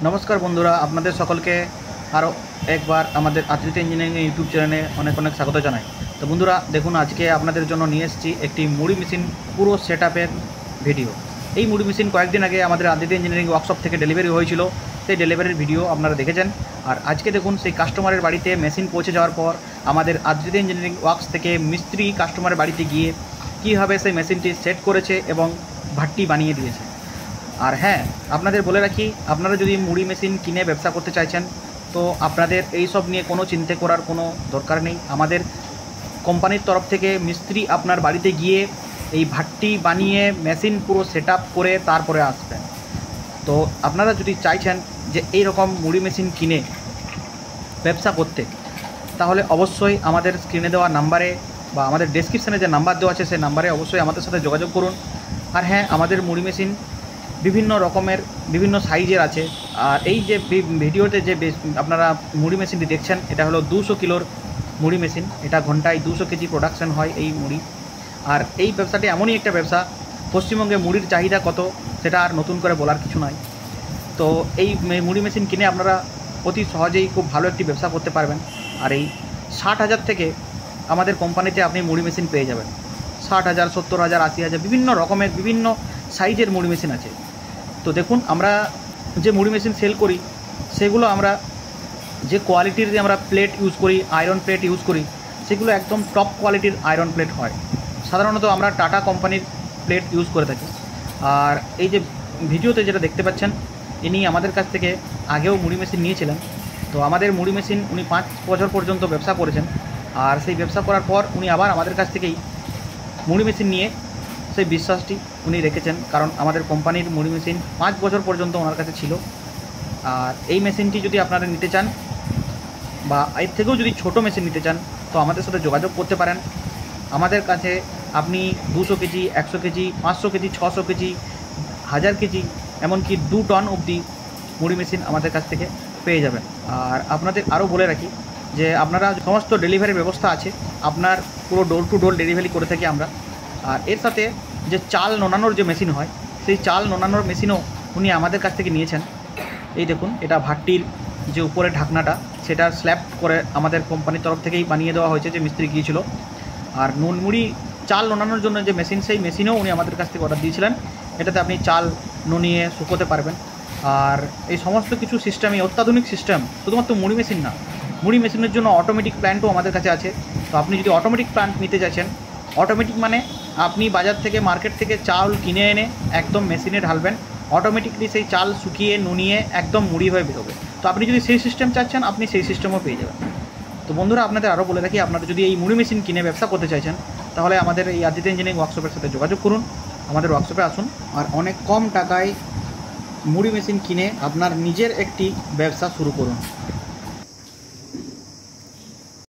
नमस्कार बंधुरा आपनादेर सकलके आरो एक बार आमादेर आदित्य इंजिनियारिंग यूट्यूब चैनेले अनेक अनेक स्वागत जानाई। तो बंधुरा देखुन आज के आपनादेर जोन्नो निये एसेछि एकटी मुड़ी मेशिन पुरो सेटआपेर भिडियो। এই মুড়ি মেশিন কয়েকদিন আগে আমাদের আদিত্য ইঞ্জিনিয়ারিং ওয়ার্কশপ থেকে ডেলিভারি হয়েছিল, সেই ডেলিভারির ভিডিও আপনারা দেখেছেন। আর আজকে দেখুন সেই কাস্টমারের বাড়িতে মেশিন পৌঁছে যাওয়ার পর আমাদের আদিত্য ইঞ্জিনিয়ারিং ওয়ার্কস থেকে মিস্ত্রি কাস্টমারের বাড়িতে গিয়ে কীভাবে সেই মেশিনটি সেট করেছে এবং ভাট্টি বানিয়ে দিয়েছে। আর হ্যাঁ, আপনাদের বলে রাখি, আপনারা যদি মুড়ি মেশিন কিনে ব্যবসা করতে চাইছেন তো আপনাদের এই সব নিয়ে কোনো চিন্তা করার কোনো দরকার নেই। আমাদের কোম্পানির তরফ থেকে মিস্ত্রি আপনার বাড়িতে গিয়ে এই ভাট্টি বানিয়ে মেশিন পুরো সেট আপ করে তারপরে আসবেন। তো আপনারা যদি চাইছেন যে এই রকম মুড়ি মেশিন কিনে ব্যবসা করতে, তাহলে অবশ্যই আমাদের স্ক্রিনে দেওয়া নাম্বারে বা আমাদের ডেসক্রিপশানে যে নাম্বার দেওয়া আছে সেই নাম্বারে অবশ্যই আমাদের সাথে যোগাযোগ করুন। আর হ্যাঁ, আমাদের মুড়ি মেশিন বিভিন্ন রকমের বিভিন্ন সাইজের আছে। আর এই যে ভিডিওতে যে আপনারা মুড়ি মেশিনটি দেখছেন, এটা হলো 200 কিলোর মুড়ি মেশিন। এটা ঘন্টায় 200 কেজি প্রোডাকশন হয় এই মুড়ি। আর এই ব্যবসাটি এমনই একটা ব্যবসা, পশ্চিমবঙ্গে মুড়ির চাহিদা কত সেটা আর নতুন করে বলার কিছু নয়। তো এই মুড়ি মেশিন কিনে আপনারা অতি সহজেই খুব ভালো একটি ব্যবসা করতে পারবেন। আর এই 60,000 থেকে আমাদের কোম্পানিতে আপনি মুড়ি মেশিন পেয়ে যাবেন। 60,000, 70,000, 80,000 বিভিন্ন রকমের বিভিন্ন সাইজের মুড়ি মেশিন আছে। তো দেখুন, আমরা যে মুড়ি মেশিন সেল করি সেগুলো আমরা যে কোয়ালিটির যে আমরা প্লেট ইউজ করি, আয়রন প্লেট ইউজ করি, সেগুলো একদম টপ কোয়ালিটির আয়রন প্লেট হয়। সাধারণত আমরা টাটা কোম্পানির প্লেট ইউজ করে থাকি। আর এই যে ভিডিওতে যেটা দেখতে পাচ্ছেন, ইনি আমাদের কাছ থেকে আগেও মুড়ি মেশিন নিয়েছিলেন। তো আমাদের মুড়ি মেশিন উনি 5 বছর পর্যন্ত ব্যবসা করেছেন। আর সেই ব্যবসা করার পর উনি আবার আমাদের কাছ থেকেই মুড়ি মেশিন নিয়ে সেই বিশ্বাসটি উনি রেখেছেন, কারণ আমাদের কোম্পানির মুড়ি মেশিন 5 বছর পর্যন্ত ওনার কাছে ছিল। আর এই মেশিনটি যদি আপনারা নিতে চান বা এর থেকেও যদি ছোটো মেশিন নিতে চান তো আমাদের সাথে যোগাযোগ করতে পারেন। আমাদের কাছে আপনি 200 KG, 100 KG, 500 KG, 600 KG, 1000 KG, এমনকি 2 টন অবধি মুড়ি মেশিন আমাদের কাছ থেকে পেয়ে যাবেন। আর আপনাদের আরও বলে রাখি যে আপনারা সমস্ত ডেলিভারির ব্যবস্থা আছে, আপনার পুরো ডোর টু ডোর ডেলিভারি করে থাকি আমরা। আর এর সাথে যে চাল নোনানোর যে মেশিন হয়, সেই চাল নোনানোর মেশিনও উনি আমাদের কাছ থেকে নিয়েছেন। এই দেখুন, এটা ভাট্টির যে উপরে ঢাকনাটা, সেটা স্ল্যাব করে আমাদের কোম্পানির তরফ থেকেই বানিয়ে দেওয়া হয়েছে, যে মিস্ত্রি গিয়েছিল। আর নুনমুড়ি চাল নোনানোর জন্য যে মেশিন, সেই মেশিনও উনি আমাদের কাছ থেকে অর্ডার দিয়েছিলেন। এটাতে আপনি চাল নুনিয়ে শুকোতে পারবেন। আর এই সমস্ত কিছু সিস্টেমই অত্যাধুনিক সিস্টেম, শুধুমাত্র মুড়ি মেশিন না, মুড়ি মেশিনের জন্য অটোমেটিক প্ল্যান্টও আমাদের কাছে আছে। তো আপনি যদি অটোমেটিক প্ল্যান্ট নিতে চাইছেন, অটোমেটিক মানে আপনি বাজার থেকে মার্কেট থেকে চাল কিনে এনে একদম মেশিনে ঢালবেন, অটোমেটিকলি সেই চাল শুকিয়ে নুনিয়ে একদম মুড়ি হয়ে বেরোবে। তো আপনি যদি সেই সিস্টেম চাচ্ছেন, আপনি সেই সিস্টেমও পেয়ে যাবেন। তো বন্ধুরা, আপনাদের আরও বলে রাখি, আপনারা যদি এই মুড়ি মেশিন কিনে ব্যবসা করতে চাইছেন, তাহলে আমাদের এই আদিত্য ইঞ্জিনিয়ারিং ওয়ার্কশপের সাথে যোগাযোগ করুন, আমাদের ওয়ার্কশপে আসুন। আর অনেক কম টাকায় মুড়ি মেশিন কিনে আপনার নিজের একটি ব্যবসা শুরু করুন।